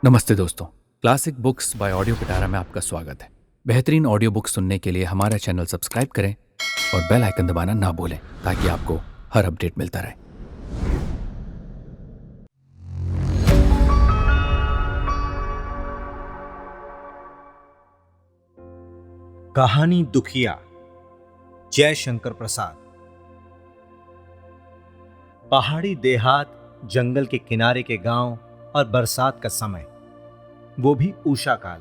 नमस्ते दोस्तों। Classic books bye audio पिटारा में आपका स्वागत है। बेहतरीन ऑडियो बुक सुनने के लिए हमारा चैनल सब्सक्राइब करें और बेल आइकन दबाना ना भूलें ताकि आपको हर अपडेट मिलता रहे। कहानी दुखिया, जयशंकर प्रसाद। पहाड़ी देहात, जंगल के किनारे के गांव और बरसात का समय, वो भी उषा काल,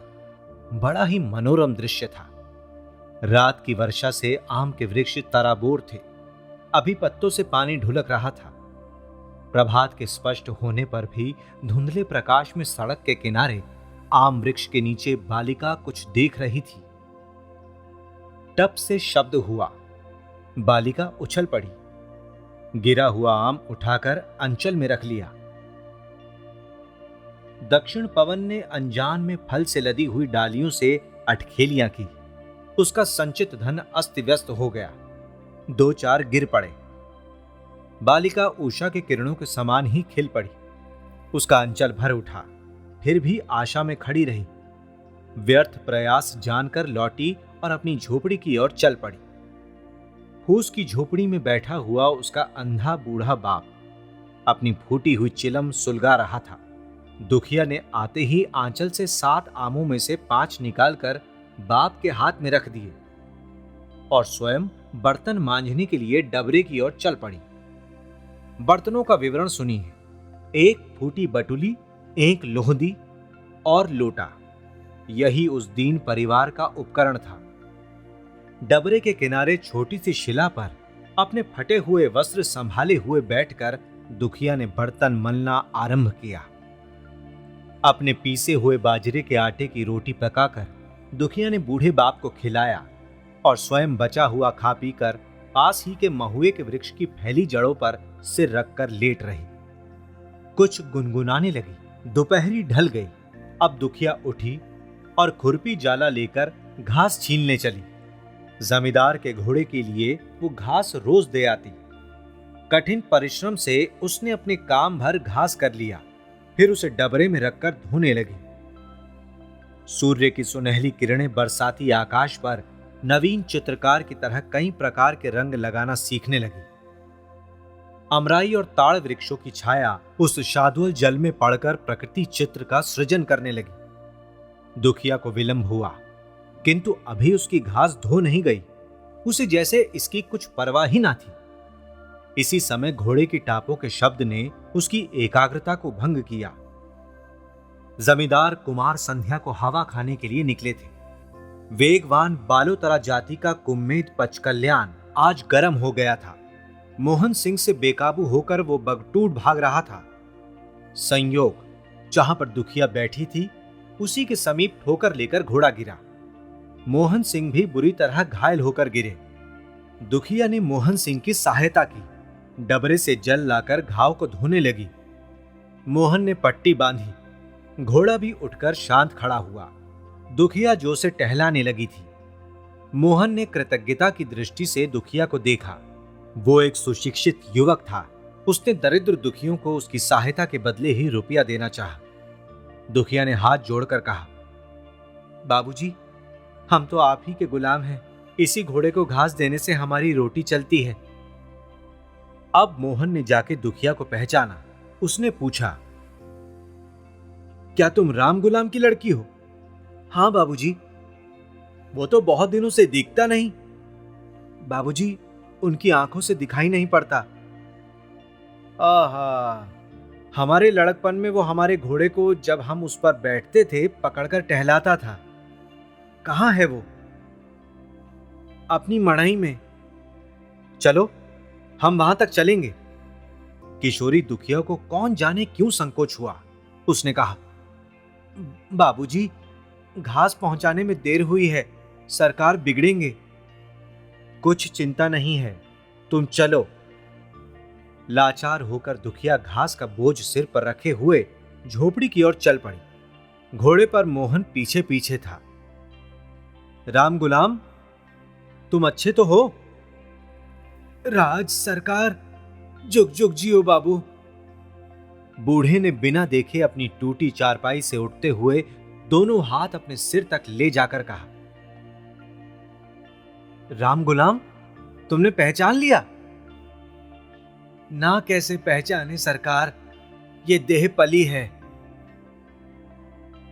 बड़ा ही मनोरम दृश्य था। रात की वर्षा से आम के वृक्ष तराबोर थे, अभी पत्तों से पानी ढुलक रहा था। प्रभात के स्पष्ट होने पर भी धुंधले प्रकाश में सड़क के किनारे आम वृक्ष के नीचे बालिका कुछ देख रही थी। टप से शब्द हुआ, बालिका उछल पड़ी, गिरा हुआ आम उठाकर अंचल में रख लिया। दक्षिण पवन ने अनजान में फल से लदी हुई डालियों से अटखेलियां की। उसका संचित धन अस्त व्यस्त हो गया, दो चार गिर पड़े। बालिका उषा के किरणों के समान ही खिल पड़ी। उसका अंचल भर उठा, फिर भी आशा में खड़ी रही। व्यर्थ प्रयास जानकर लौटी और अपनी झोपड़ी की ओर चल पड़ी। फूस की झोपड़ी में बैठा हुआ उसका अंधा बूढ़ा बाप अपनी फूटी हुई चिलम सुलगा रहा था। दुखिया ने आते ही आंचल से 7 आमों में से 5 निकालकर बाप के हाथ में रख दिए और स्वयं बर्तन मांजने के लिए डबरे की ओर चल पड़ी। बर्तनों का विवरण सुनिए। 1 फूटी बटुली, 1 लोहदी और लोटा, यही उस दीन परिवार का उपकरण था। डबरे के किनारे छोटी सी शिला पर अपने फटे हुए वस्त्र संभाले हुए बैठकर दुखिया ने बर्तन मलना आरंभ किया। अपने पीसे हुए बाजरे के आटे की रोटी पकाकर दुखिया ने बूढ़े बाप को खिलाया और स्वयं बचा हुआ खा पीकर पास ही के महुए के वृक्ष की फैली जड़ों पर सिर रखकर लेट रही। कुछ गुनगुनाने लगी। दोपहरी ढल गई। अब दुखिया उठी और खुरपी जाला लेकर घास छीलने चली। जमींदार के घोड़े के लिए वो घास रोज दे आती। कठिन परिश्रम से उसने अपने काम भर घास कर लिया, फिर उसे डबरे में रखकर धोने लगी। सूर्य की सुनहली किरणें बरसाती आकाश पर नवीन चित्रकार की तरह कई प्रकार के रंग लगाना सीखने लगी। अमराई और ताड़ वृक्षों की छाया उस शाद्वल जल में पड़कर प्रकृति चित्र का सृजन करने लगी। दुखिया को विलंब हुआ, किंतु अभी उसकी घास धो नहीं गई। उसे जैसे इसकी कुछ परवाह ही ना थी। इसी समय घोड़े की टापों के शब्द ने उसकी एकाग्रता को भंग किया। जमींदार कुमार संध्या को हवा खाने के लिए निकले थे। वेगवान बालोतरा जाति का कुम्मेद पचकल्याण आज गर्म हो गया था। मोहन सिंह से बेकाबू होकर वो बगटूट भाग रहा था। संयोग, जहां पर दुखिया बैठी थी उसी के समीप ठोकर लेकर घोड़ा गिरा। मोहन सिंह भी बुरी तरह घायल होकर गिरे। दुखिया ने मोहन सिंह की सहायता की। डबरे से जल लाकर घाव को धोने लगी। मोहन ने पट्टी बांधी। घोड़ा भी उठकर शांत खड़ा हुआ। दुखिया जो से टहलाने लगी थी। मोहन ने कृतज्ञता की दृष्टि से दुखिया को देखा। वो एक सुशिक्षित युवक था। उसने दरिद्र दुखियों को उसकी सहायता के बदले ही रुपया देना चाहा। दुखिया ने हाथ जोड़कर कहा, बाबूजी, हम तो आप ही के गुलाम हैं। इसी घोड़े को घास देने से हमारी रोटी चलती है। अब मोहन ने जाके दुखिया को पहचाना। उसने पूछा, क्या तुम राम गुलाम की लड़की हो? हाँ बाबूजी। वो तो बहुत दिनों से दिखता नहीं। बाबूजी, उनकी आंखों से दिखाई नहीं पड़ता। आहा, हमारे लड़कपन में वो हमारे घोड़े को जब हम उस पर बैठते थे पकड़कर टहलाता था। कहां है वो? अपनी मड़ई में। चलो, हम वहां तक चलेंगे। किशोरी दुखिया को कौन जाने क्यों संकोच हुआ। उसने कहा, बाबूजी, घास पहुंचाने में देर हुई है, सरकार बिगड़ेंगे। कुछ चिंता नहीं है, तुम चलो। लाचार होकर दुखिया घास का बोझ सिर पर रखे हुए झोपड़ी की ओर चल पड़ी। घोड़े पर मोहन पीछे पीछे था। राम गुलाम, तुम अच्छे तो हो? राज सरकार, जुग जुग जियो बाबू। बूढ़े ने बिना देखे अपनी टूटी चारपाई से उठते हुए दोनों हाथ अपने सिर तक ले जाकर कहा, राम गुलाम, तुमने पहचान लिया? ना कैसे पहचाने सरकार, ये देह पली है।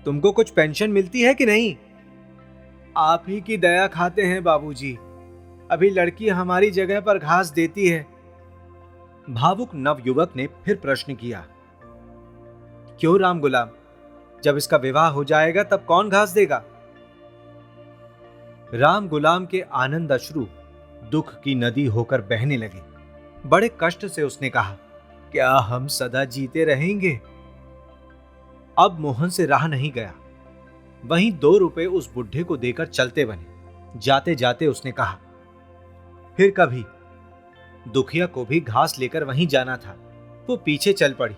तुमको कुछ पेंशन मिलती है कि नहीं? आप ही की दया खाते हैं बाबूजी, अभी लड़की हमारी जगह पर घास देती है। भावुक नवयुवक ने फिर प्रश्न किया, क्यों राम गुलाम, जब इसका विवाह हो जाएगा तब कौन घास देगा? राम गुलाम के आनंद अश्रु दुख की नदी होकर बहने लगे। बड़े कष्ट से उसने कहा, क्या हम सदा जीते रहेंगे? अब मोहन से रहा नहीं गया। वहीं 2 रुपए उस बुढ़े को देकर चलते बने। जाते जाते उसने कहा, फिर कभी। दुखिया को भी घास लेकर वहीं जाना था। वो पीछे चल पड़ी।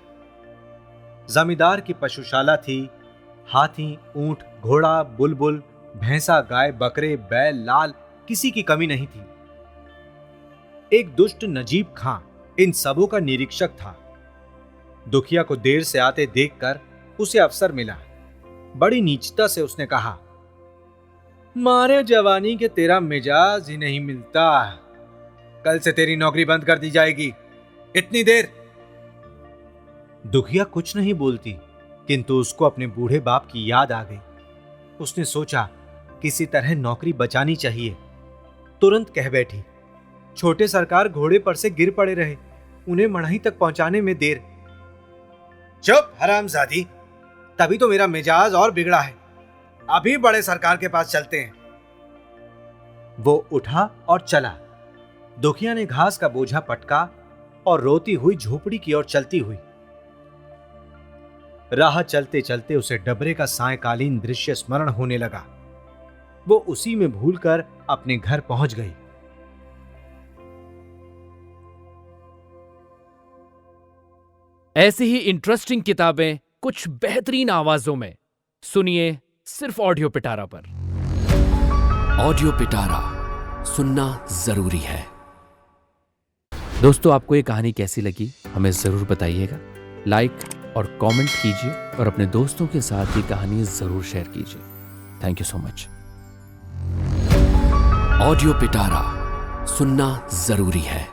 जमींदार की पशुशाला थी। हाथी, ऊंट, घोड़ा, बुलबुल, भैंसा, गाय, बकरे, बैल, लाल, किसी की कमी नहीं थी। एक दुष्ट नजीब खां इन सबों का निरीक्षक था। दुखिया को देर से आते देखकर उसे अवसर मिला। बड़ी नीचता से उसने कहा, मारे जवानी के तेरा मिजाज ही नहीं मिलता। कल से तेरी नौकरी बंद कर दी जाएगी। इतनी देर? दुखिया कुछ नहीं बोलती, किंतु उसको अपने बूढ़े बाप की याद आ गई। उसने सोचा किसी तरह नौकरी बचानी चाहिए। तुरंत कह बैठी, छोटे सरकार घोड़े पर से गिर पड़े रहे, उन्हें मढ़ई तक पहुंचाने में देर। चुप हरामजादी, तभी तो मेरा मिजाज और बिगड़ा है। अभी बड़े सरकार के पास चलते हैं। वो उठा और चला। दुखिया ने घास का बोझा पटका और रोती हुई झोपड़ी की ओर चलती हुई। राह चलते चलते उसे डबरे का सायंकालीन दृश्य स्मरण होने लगा। वो उसी में भूलकर अपने घर पहुंच गई। ऐसी ही इंटरेस्टिंग किताबें कुछ बेहतरीन आवाजों में सुनिए सिर्फ ऑडियो पिटारा पर। ऑडियो पिटारा सुनना जरूरी है। दोस्तों, आपको ये कहानी कैसी लगी हमें जरूर बताइएगा। लाइक और कमेंट कीजिए और अपने दोस्तों के साथ ये कहानी जरूर शेयर कीजिए। Thank you so much. Audio पिटारा सुनना जरूरी है।